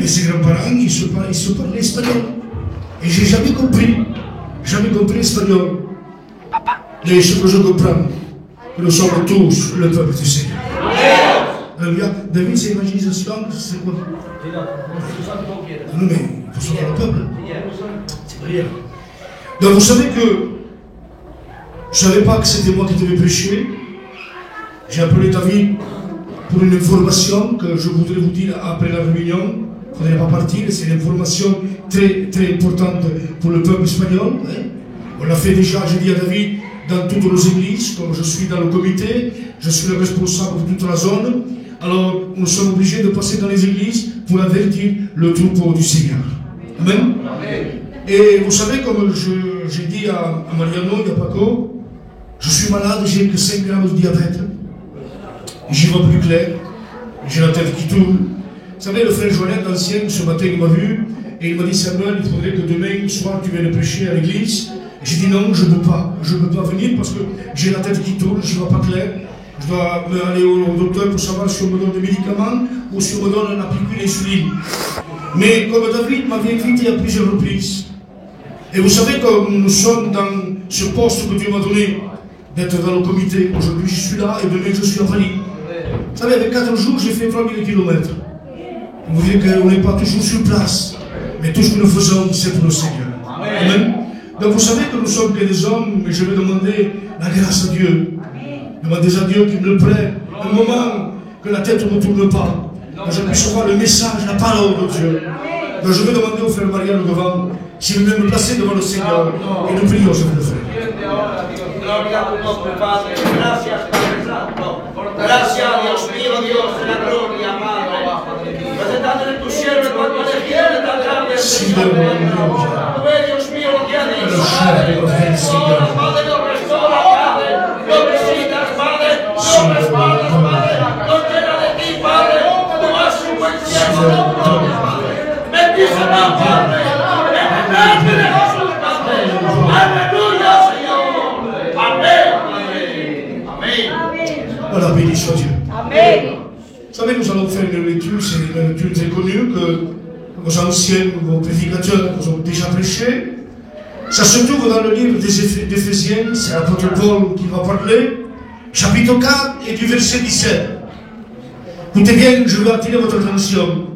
et ses grands-parents, ils se parlaient espagnol. Et j'ai jamais compris l'espagnol. Mais ce que je comprends, que nous sommes tous le peuple du Seigneur. Alléluia. David, c'est l'évangélisation, c'est quoi? Non, mais il faut sauver le peuple. C'est prière. Donc vous savez que je ne savais pas que c'était moi qui devais prêcher. J'ai appelé David pour une information que je voudrais vous dire après la réunion. Il ne faudrait pas partir, c'est une information très, très importante pour le peuple espagnol. On l'a fait déjà, j'ai dit à David, dans toutes nos églises, comme je suis dans le comité, je suis le responsable de toute la zone. Alors nous sommes obligés de passer dans les églises pour avertir le troupeau du Seigneur. Amen. Amen. Et vous savez, comme j'ai dit à Mariano et à Paco, je suis malade, j'ai que 5 grammes de diabète. J'y vois plus clair, j'ai la tête qui tourne. Vous savez, le frère Joël d'ancien, ce matin, il m'a vu et il m'a dit, Samuel, il faudrait que demain soir tu viennes prêcher à l'église. J'ai dit non, je ne peux pas venir parce que j'ai la tête qui tourne, je ne vois pas clair. Je dois aller au docteur pour savoir si on me donne des médicaments ou si on me donne un piqûre d'insuline. Mais comme David m'avait invité à plusieurs reprises, et vous savez, comme nous sommes dans ce poste que Dieu m'a donné, d'être dans le comité, aujourd'hui je suis là et demain je suis à Paris. Vous savez, avec 4 jours, j'ai fait 3000 km. Vous voyez qu'on n'est pas toujours sur place, mais tout ce que nous faisons, c'est pour le Seigneur. Amen. Donc vous savez que nous sommes que des hommes, mais je vais demander la grâce à Dieu. Demandez à Dieu qu'il me plaît un moment que la tête ne tourne pas, que je puisse voir le message, la parole de Dieu. Donc je vais demander au frère Mariano devant, s'il veut me placer devant le Seigneur, et nous prions, je vais le faire. Gracias, Dios mío, Dios de la gloria, Padre. Presentando en tu siervo tu evangelio tan grande, Señor. Tú ves, Dios mío, lo que ha dicho, Padre. Restaura, Padre, lo restaura, Padre. Lo visitas, Padre. Lo respaldas, Padre. Lo llena de ti, Padre. Tú has un buen siervo de gloria, Padre. Bendícela, Padre. En el nombre de Jesús, Padre. Aleluya, Señor. Amén. Amén. Voilà, béni soit Dieu. Amen. Vous savez, nous allons faire une lecture, c'est une lecture très connue que vos anciens, vos prédicateurs vous ont déjà prêché. Ça se trouve dans le livre d'Éphésiens, c'est l'apôtre Paul qui va parler, chapitre 4 et du verset 17. Écoutez bien, je veux attirer votre attention.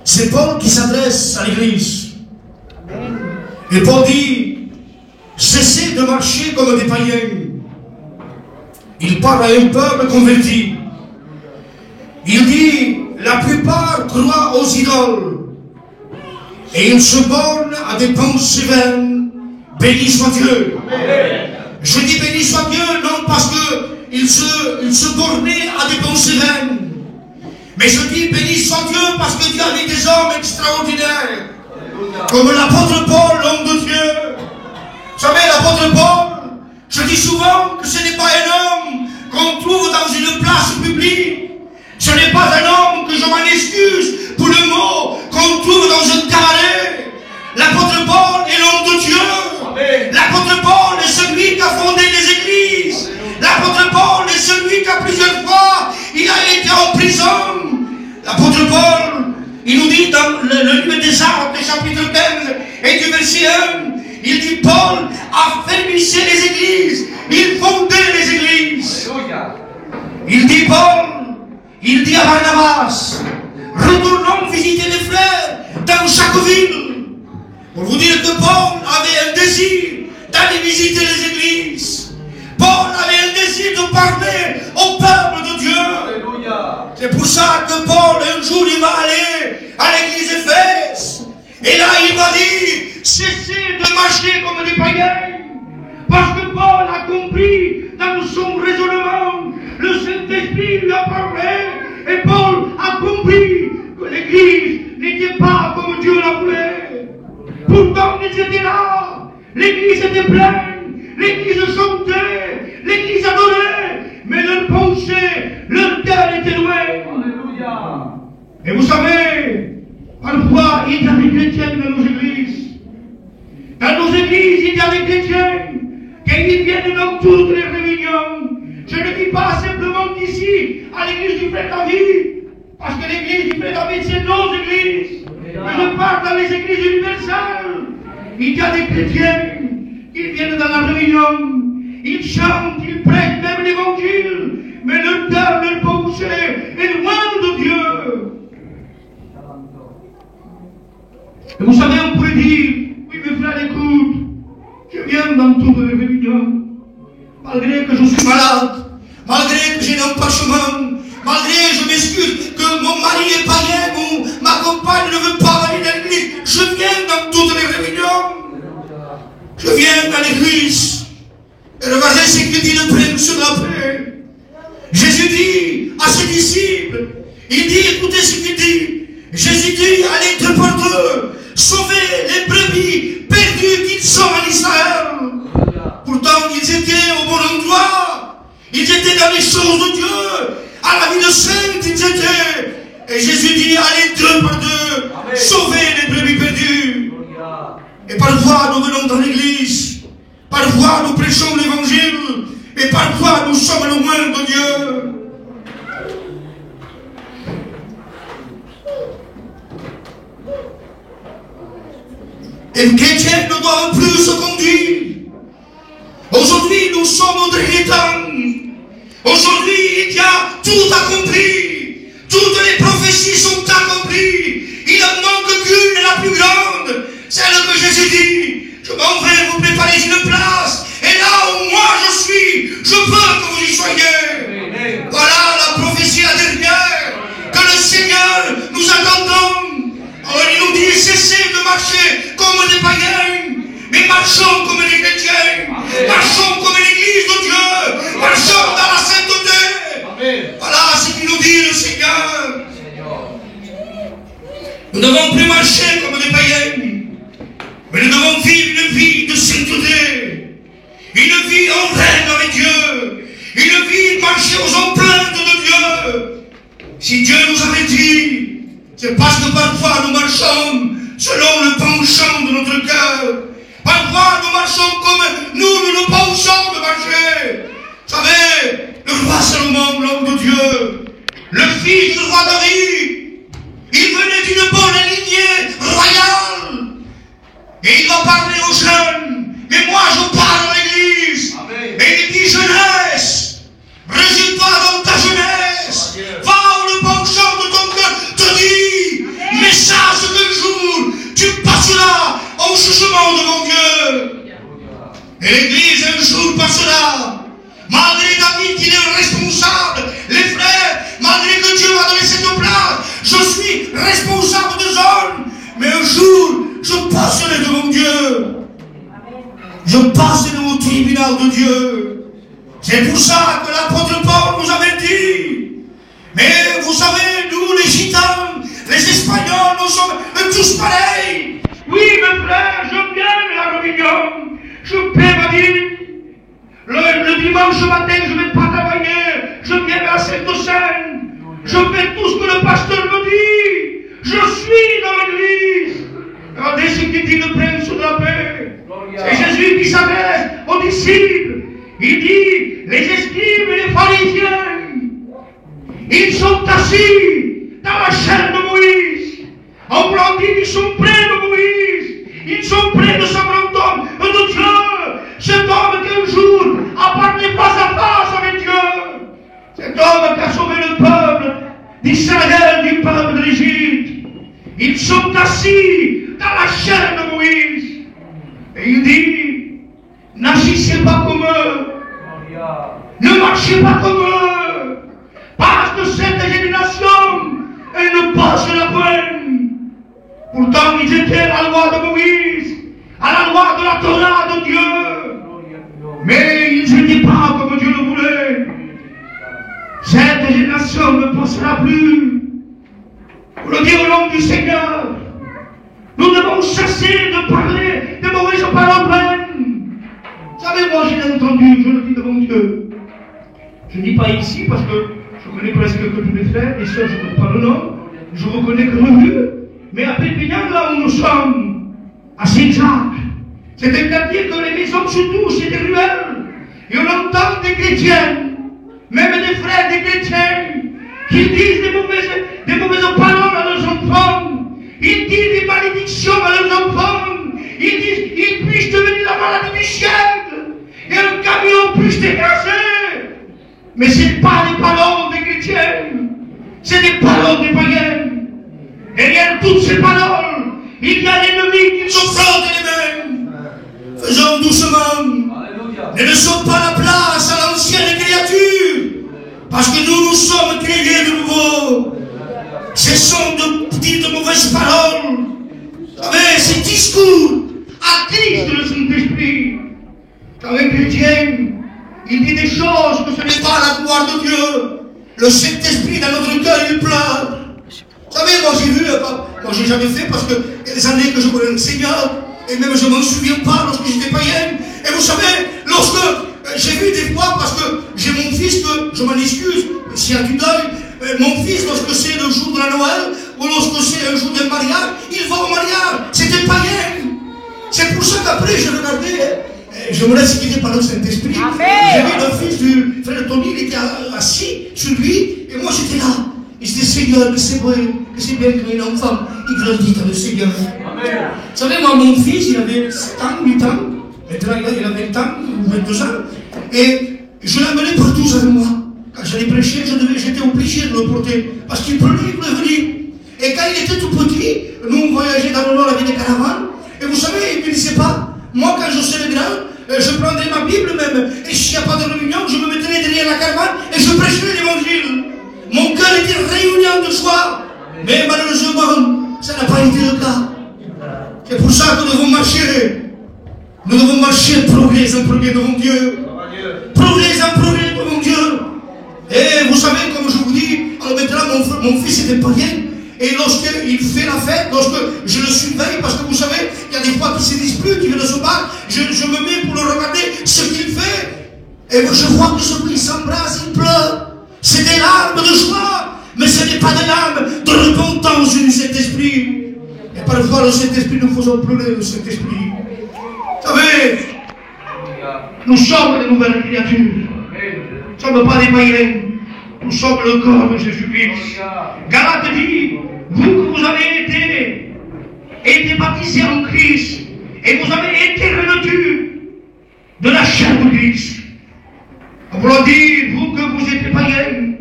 C'est Paul qui s'adresse à l'Église. Et Paul dit, cessez de marcher comme des païens. Il parle à un peuple converti. Il dit, la plupart croient aux idoles. Et ils se bornent à des pensées vaines. Béni soit Dieu. Amen. Je dis béni soit Dieu, non parce qu'ils se bornaient à des pensées vaines. Mais je dis béni soit Dieu parce que Dieu a mis des hommes extraordinaires. Comme l'apôtre Paul, l'homme de Dieu. Vous savez, l'apôtre Paul, je dis souvent que ce n'est pas un homme qu'on trouve dans une place publique. Ce n'est pas un homme que je m'en excuse pour le mot qu'on trouve dans un cabaret. L'apôtre Paul est l'homme de Dieu. L'apôtre Paul est celui qui a fondé les églises. L'apôtre Paul est celui qui a plusieurs fois, il a été en prison. L'apôtre Paul, il nous dit dans le livre des Actes, chapitre 15 et du verset 1, il dit Paul affermissait les églises, il fondait les églises. Il dit Paul, il dit à Barnabas, retournons visiter les frères dans chaque ville. Pour vous dire que Paul avait un désir d'aller visiter les églises. Paul avait un désir de parler au peuple de Dieu. C'est pour ça que Paul, un jour, il va aller à l'église d'Éphèse. Et là, il va dire, cessez de marcher comme des païens. Parce que Paul a compris dans son raisonnement, le Saint-Esprit lui a parlé. Et Paul a compris que l'église n'était pas comme Dieu la voulait. Pourtant, ils étaient là. L'église était pleine. L'église chantait. L'église adorait. Mais leur pensée, leur cœur était loin. Alléluia. Et vous savez, parfois, il y a des chrétiens dans nos églises. Dans nos églises, il y a des chrétiens qui viennent dans toutes les réunions. Je ne dis pas simplement d'ici, à l'église du frère David, Parce que l'église du Frère David, c'est nos églises. Je parle dans les églises universelles. Il y a des chrétiens qui viennent dans la réunion. Ils chantent, ils prêchent même l'évangile. Mais leur cœur, leur pensée est loin de Dieu. Et vous savez, on pourrait dire, oui, mes frères, écoute, je viens dans toutes les réunions. Malgré que je suis malade, malgré que je n'ai pas chemin, malgré que je m'excuse que mon mari est païen ou ma compagne ne veut pas aller dans l'église, je viens dans toutes les réunions. Je viens dans l'église. Et regardez ce qu'il dit le prêtre sur la paix. Jésus dit à ses disciples, il dit, écoutez ce qu'il dit. Jésus dit, allez deux par deux, sauvez les brebis perdues qu'ils sont en Israël. Pourtant, ils étaient au bon endroit. Ils étaient dans les choses de Dieu. À la vie de sainte, ils étaient. Et Jésus dit, allez deux par deux, sauvez les brebis perdues. Et parfois, nous venons dans l'église. Parfois, nous prêchons l'évangile. Et parfois, nous sommes loin de Dieu. Et les chrétiens ne doivent plus se conduire. Aujourd'hui, nous sommes au dernier temps. Aujourd'hui, il y a tout accompli. Toutes les prophéties sont accomplies. Il en manque qu'une, la plus grande. Celle que Jésus dit. Je m'en vais vous préparer une place. Et là où moi je suis, je veux que vous y soyez. Voilà la prophétie, la dernière. Que le Seigneur nous attendons. Alors il nous dit, cessez de marcher comme des païens. Mais marchons comme des chrétiens. Marchons comme l'église de Dieu. Marchons dans la sainteté. Voilà ce qu'il nous dit le Seigneur. Nous ne devons plus marcher comme des païens. Mais nous devons vivre une vie de sainteté. Une vie en règne avec Dieu. Une vie marcher aux empreintes de Dieu. Si Dieu nous avait dit, c'est parce que parfois nous marchons selon le penchant de notre cœur. Parfois nous marchons comme nous pensons de marcher. Vous savez, le roi Salomon, l'homme de Dieu, le fils du roi David, il venait d'une bonne lignée royale. Et il va parler aux jeunes. Mais moi je parle à l'église. Et il dit, jeunesse, résulte-toi dans ta jeunesse. Va où le penchant de ton cœur te dit. Mais sache qu'un jour, tu passeras au jugement devant Dieu. Et l'église un jour passera. Malgré David qui est responsable, les frères, malgré que Dieu m'a donné cette place, je suis responsable de zone. Mais un jour, je passerai devant Dieu. Je passerai au tribunal de Dieu. C'est pour ça que l'apôtre Paul nous avait dit. Mais vous savez, nous les gitans, les Espagnols, nous sommes tous pareils. Oui, mes frères, je viens à la réunion. Je paie ma vie. Le dimanche matin, je ne vais pas travailler. Je viens à la Sainte-Seine. Je fais tout ce que le pasteur me dit. Je suis dans l'église. Regardez ce qu'il dit le prince de la paix. C'est Jésus qui s'adresse aux disciples. Il dit, les escribes et les pharisiens, ils sont assis dans la chair de Moïse. On leur dit qu'ils sont près de Moïse. Ils sont près de ce grand homme de Dieu. Cet homme qu'un jour a parlé face à face avec Dieu. Cet homme qui a sauvé le peuple d'Israël, du peuple de l'Égypte. Ils sont assis dans la chair de Moïse. Et il dit, n'agissez pas comme eux. Ne marchez pas comme eux. Parce que cette génération, elle ne passe la peine. Pourtant, ils étaient à la loi de Moïse, à la loi de la Torah de Dieu. Mais ils n'étaient pas comme Dieu le voulait. Cette génération ne passera plus. Pour le dire au nom du Seigneur, nous devons cesser de parler de mauvaises paroles vaines. Vous savez, moi j'ai entendu, je le dis devant Dieu. Je ne dis pas ici parce que je connais presque que tous les frères et sœurs, je ne connais pas le nom. Je vous connais que le lieu. Mais à Pépignan, là où nous sommes, à Saint-Jacques, c'est un quartier que les maisons se touchent, c'est des ruelles. Et on entend des chrétiens, même des frères des chrétiens, qu'ils disent des mauvaises paroles à leurs enfants, ils disent des malédictions à leurs enfants, ils disent ils puissent devenir la maladie du siècle, et un camion puisse t'écraser. Mais ce n'est pas des paroles des chrétiens, c'est des paroles des païens. Derrière toutes ces paroles, il y a l'ennemi qui nous plante les mains. Faisons doucement. Ne laissons pas la place à l'ancienne créature, parce que nous sommes créés de nouveau. Cessons de dire de mauvaises paroles. Vous savez, ces discours attristent le Saint-Esprit. Quand un chrétien, il dit des choses que ce n'est pas la gloire de Dieu. Le Saint-Esprit dans notre cœur, il pleure. Vous savez, moi j'ai vu, moi j'ai jamais fait parce que il y a des années que je connais le Seigneur, et même je ne m'en souviens pas lorsque j'étais païen. Et vous savez, lorsque j'ai vu des fois, parce que j'ai mon fils, que je m'en excuse, s'il y a du deuil, mon fils, lorsque c'est le jour de la Noël, ou lorsque c'est un jour de mariage, il va au mariage. C'était païen. C'est pour ça qu'après je regardais, je me laisse guider par le Saint-Esprit. J'ai vu le fils du frère Tony, il était assis sur lui, et moi j'étais là. Et je dis, Seigneur, que c'est vrai, que c'est bien qu'un enfant, il grandit dans le Seigneur. Amen. Vous savez, moi, mon fils, il avait 7 ans, 8 ans, maintenant il a 20 ans, ou 22 ans, et je l'amenais partout avec moi. Quand j'allais prêcher, j'étais obligé de le porter, parce qu'il pleurait, il pouvait venir. Et quand il était tout petit, nous on voyageait dans le nord avec des caravanes, et vous savez, il ne me disait pas, moi quand je serai grand, je prendrai ma Bible même, et s'il n'y a pas de réunion, je me mettrai derrière la caravane, et je prêcherai l'évangile. Mon cœur était réunion de joie, mais malheureusement, ça n'a pas été le cas. C'est pour ça que nous devons marcher. Nous devons marcher progrès en progrès devant Dieu. Progrès en progrès devant Dieu. Et vous savez, comme je vous dis, alors maintenant mon fils était païen, et lorsqu'il fait la fête, lorsque je le surveille, parce que vous savez, il y a des fois qui se disputent, qui viennent se battre, je me mets pour le regarder ce qu'il fait, et je vois que celui qui s'embrasse, il pleure. C'est des larmes de joie, mais ce n'est pas des larmes de repentance du Saint-Esprit. Et parfois, le Saint-Esprit, nous faisons pleurer le Saint-Esprit. Vous savez, nous sommes des nouvelles créatures. Nous ne sommes pas des païens. Nous sommes le corps de Jésus-Christ. Galates dit, vous que vous avez été baptisés en Christ, et vous avez été revêtus de la chair de Christ. On vous l'a dit, vous que vous êtes païens,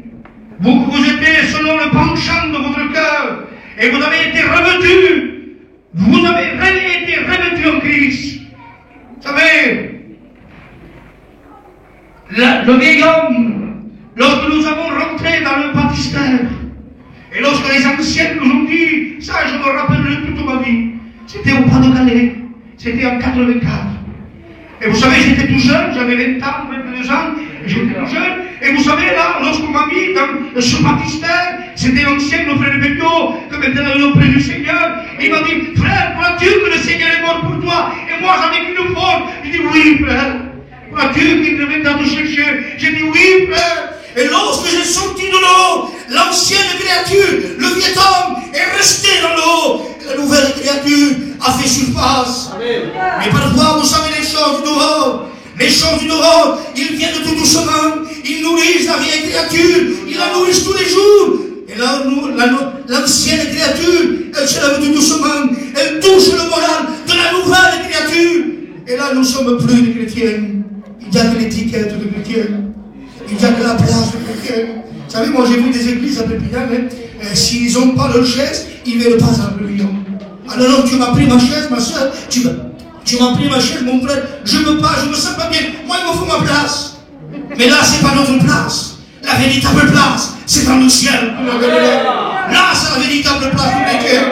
vous que vous êtes selon le penchant de votre cœur, et vous avez été revêtus, vous avez été revêtus en Christ. Vous savez, le vieil homme, lorsque nous avons rentré dans le baptistère, et lorsque les anciens nous ont dit, ça je me rappellerai toute ma vie, c'était au Pas-de-Calais, c'était en 84. Et vous savez, j'étais tout jeune, j'avais 20 ans, 22 ans, j'étais tout jeune, et vous savez, là, lorsqu'on m'a mis dans ce baptistère, c'était l'ancien, le frère Béniot, que maintenant il est auprès du Seigneur, il m'a dit, frère, crois-tu que le Seigneur est mort pour toi? Et moi, j'avais qu'une forme, il dit, oui, frère, crois-tu qu'il devait te chercher? J'ai dit, oui, frère. Et lorsque j'ai sorti de l'eau, l'ancienne créature, le vieux homme, est resté dans l'eau, la nouvelle créature a fait surface. Amen. Mais parfois, vous savez, les choses du dehors, ils viennent tout doucement, ils nourrissent la vieille créature, ils la nourrissent tous les jours. Et là, l'ancienne créature, elle se lève tout doucement, elle touche le moral de la nouvelle créature. Et là, nous ne sommes plus des chrétiens. Il n'y a que l'étiquette de chrétiens. Il n'y a que la place de chrétiens. Vous savez, moi j'ai vu des églises à Perpignan, s'ils n'ont pas leur chaise, ils ne viennent pas à la réunion. Alors non, tu m'as pris ma chaise, ma soeur, tu m'as pris ma chaise, mon frère, je ne veux pas, je ne me sens pas bien, moi il me faut ma place. Mais là, ce n'est pas notre place. La véritable place, c'est dans le ciel. Là, c'est la véritable place du chrétien.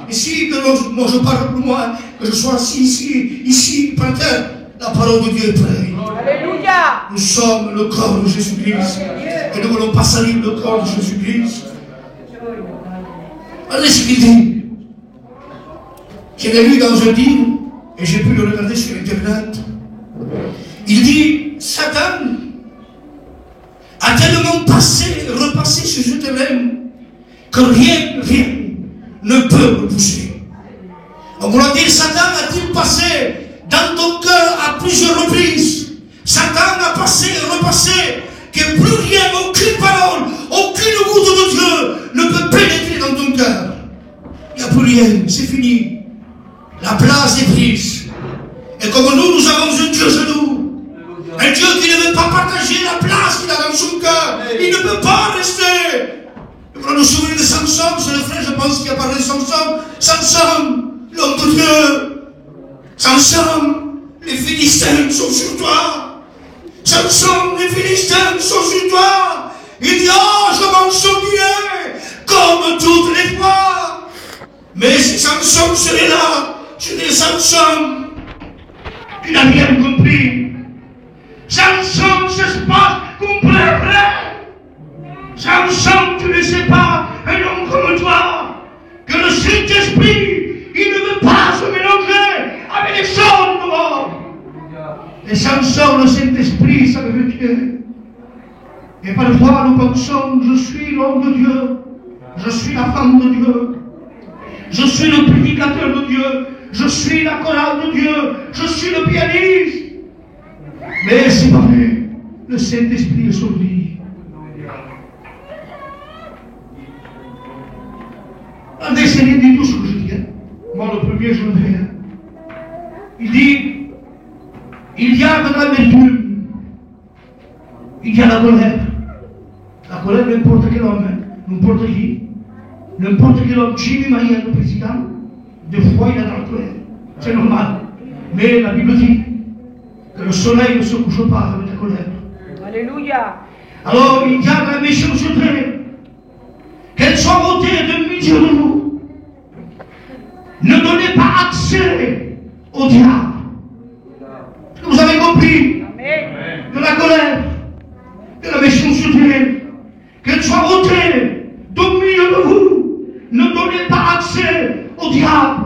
Ici, moi je parle pour moi, que je sois assis ici, par terre, la parole de Dieu est prête. Alléluia. Nous sommes le corps de Jésus-Christ. Et nous ne voulons pas salir le corps de Jésus-Christ. Regardez ce qu'il dit. Je l'ai lu dans un livre, et j'ai pu le regarder sur Internet. Il dit, Satan a tellement passé et repassé sur ce terrain que rien ne peut le pousser. On va dire, Satan a-t-il passé dans ton cœur à plusieurs reprises? Satan a passé et repassé que plus rien, aucune parole, aucune goutte de Dieu plus rien, c'est fini. La place est prise. Et comme nous avons un Dieu chez nous, un Dieu qui ne veut pas partager la place qu'il a dans son cœur, il ne peut pas rester. Nous nous souvenons de Samson, c'est le frère, je pense, qui a parlé de Samson. Samson, l'homme de Dieu. Samson, les Philistins sont sur toi. Samson, les Philistins sont sur toi. Il dit, oh, je m'en souviens, comme toutes les fois. Mais si Samson serait là, je dis, Samson, tu n'as rien compris. Samson, c'est pas compris vrai. Samson, tu ne sais pas, un homme comme toi, que le Saint-Esprit, il ne veut pas se mélanger avec les choses de l'homme. Et Samson, le Saint-Esprit, ça veut Dieu. Et parfois, nous pensons, je suis l'homme de Dieu, je suis la femme de Dieu, je suis le prédicateur de Dieu, je suis la chorale de Dieu, je suis le pianiste. Mais c'est pas vrai, le Saint-Esprit est sur lui. Attendez, c'est rien du tout ce que je dis. Moi, le premier, je le fais. Il dit, il y a de l'amertume, il y a la colère. La colère, n'importe quel homme, n'importe qui, n'importe quel homme, Jimmy Maillard, le président, des fois il a dans la colère. C'est normal. Mais la Bible dit que le soleil ne se couche pas avec la colère. Alléluia. Alors, il y a de la méchanceté. Qu'elle soit ôtée de milieu de vous. Ne donnez pas accès au diable. Vous avez compris? Amen. De la colère, de la méchanceté, qu'elle soit ôtée de milieu de vous. Ne donnez pas accès au diable.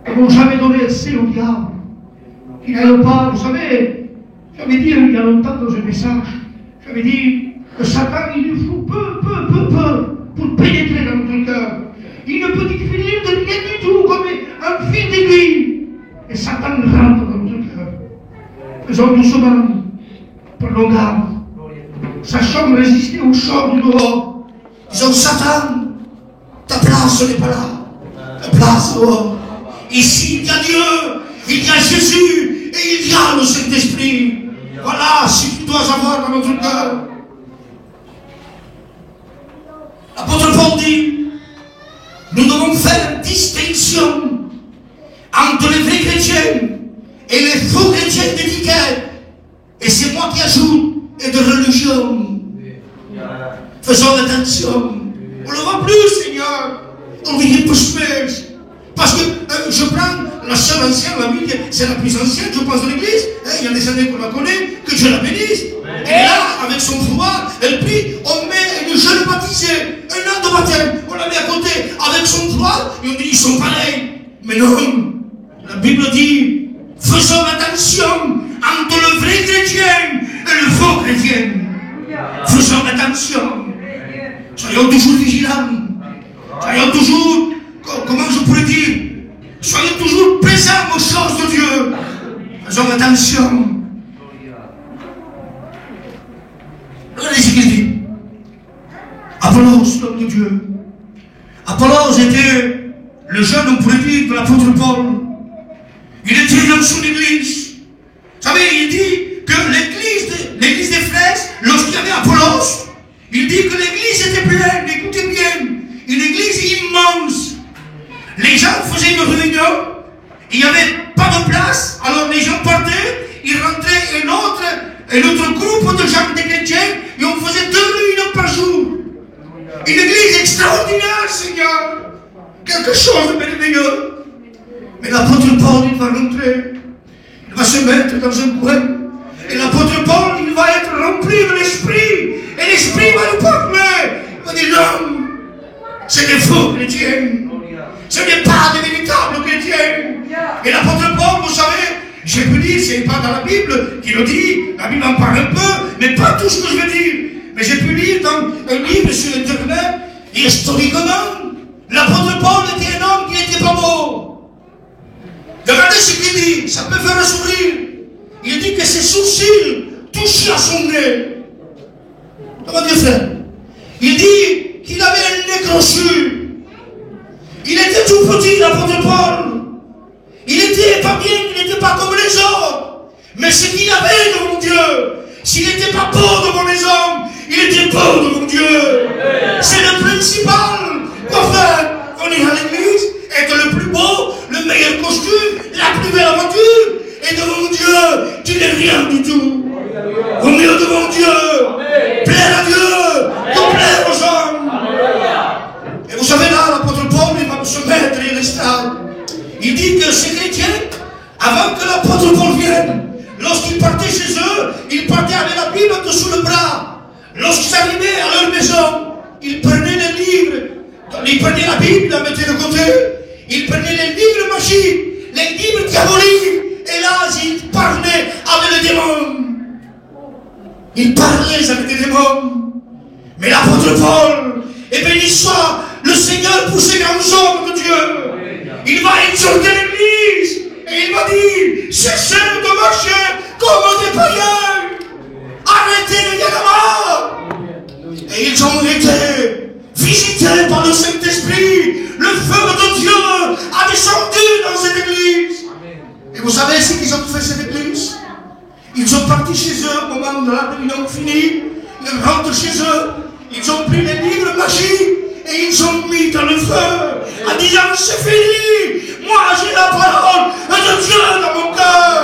Ils n'ont jamais donné accès au diable. Il n'aille pas, vous savez, j'avais dit il y a longtemps dans un message, j'avais dit que Satan, il lui faut peu pour pénétrer dans notre cœur. Il ne peut définir de rien du tout comme un fil d'aiguille. Et Satan rentre dans notre cœur. Faisons doucement, prenons garde. Sachons résister au choc du dehors. Disons, Satan, ta place n'est pas là. Ta place dehors. Ici, il y a Dieu, il y a Jésus, et il y a le Saint-Esprit. Voilà ce que tu dois avoir dans notre cœur. L'apôtre Paul dit, nous devons faire distinction entre les vrais chrétiens et les faux chrétiens d'étiquette. Et c'est moi qui ajoute, et de religion. Faisons attention. On ne le voit plus, Seigneur. On vit plus. Parce que je prends la sœur ancienne, la Bible, c'est la plus ancienne, je pense, de l'église. Il y a des années qu'on la connaît, que Dieu la bénisse. Et là, avec son pouvoir, elle prie, on met une jeune baptisée, un an de baptême, on la met à côté, avec son pouvoir, et on dit, ils sont pareils. Mais non, la Bible dit, faisons attention entre le vrai chrétien et le faux chrétien. Faisons attention. Soyons toujours vigilants. Soyons toujours, comment je pourrais dire, soyons toujours présents aux choses de Dieu. Faisons attention. Regardez ce qu'il dit. Apollos, l'homme de Dieu. Apollos était le jeune, on pourrait dire, de l'apôtre Paul. Il était dans son église. Vous savez, il dit que l'église d'Éphèse, lorsqu'il y avait Apollos, il dit que l'église était pleine, écoutez bien, une église immense. Les gens faisaient une réunion, il n'y avait pas de place, alors les gens partaient, ils rentraient un autre groupe de gens, des chrétiens, et on faisait 2 réunions par jour. Une église extraordinaire, Seigneur. Quelque chose de merveilleux. Mais l'apôtre Paul, il va rentrer, il va se mettre dans un coin, et l'apôtre Paul, il va être rempli de l'esprit, et l'esprit va le parler. Il va dire, non, c'est des faux chrétiens. Ce n'est pas des véritables chrétiens. Et l'apôtre Paul, vous savez, je peux dire, ce n'est pas dans la Bible qui le dit, la Bible en parle un peu, mais pas tout ce que je veux dire. Mais j'ai pu lire dans un livre sur Internet, et historiquement, l'apôtre Paul était un homme qui n'était pas beau. Regardez ce qu'il dit, ça peut faire un sourire. Il dit que ses sourcils touchaient à son nez. Comment dire, frère? Il dit qu'il avait un nez crochu. Il était tout petit, l'apôtre Paul. Il n'était pas bien, il n'était pas comme les autres. Mais ce qu'il avait devant Dieu, s'il n'était pas beau devant les hommes, il était beau devant Dieu. C'est le principal qu'on fait venir à l'église, être le plus beau, le meilleur costume, la plus belle voiture. Et devant Dieu, tu n'es rien du tout. Au mieux devant Dieu, plaire à Dieu, que plaire aux hommes. Et vous savez là, l'apôtre Paul, il va se mettre, il est stable. Il dit que ces chrétiens, avant que l'apôtre Paul vienne, lorsqu'ils partaient chez eux, ils partaient avec la Bible dessous le bras. Lorsqu'ils arrivaient à leur maison, ils prenaient les livres, ils prenaient la Bible, la mettaient de côté, ils prenaient les livres magiques, les livres diaboliques, et là, ils parlaient avec les démons. Ils parlaient avec les démons. Mais l'apôtre Paul, et béni soit le Seigneur pour ces grands hommes de Dieu. Il va exhorter l'église et il va dire, cessez de marcher comme des païens. Arrêtez les guerres. Et ils ont été visités par le Saint-Esprit. Le feu de Dieu a descendu dans cette église. Et vous savez ce qu'ils ont fait cette église? Ils sont partis chez eux au moment de la réunion finie. Ils rentrent chez eux. Ils ont pris les livres magiques et ils ont mis dans le feu en disant c'est fini. Moi j'ai la parole de Dieu dans mon cœur.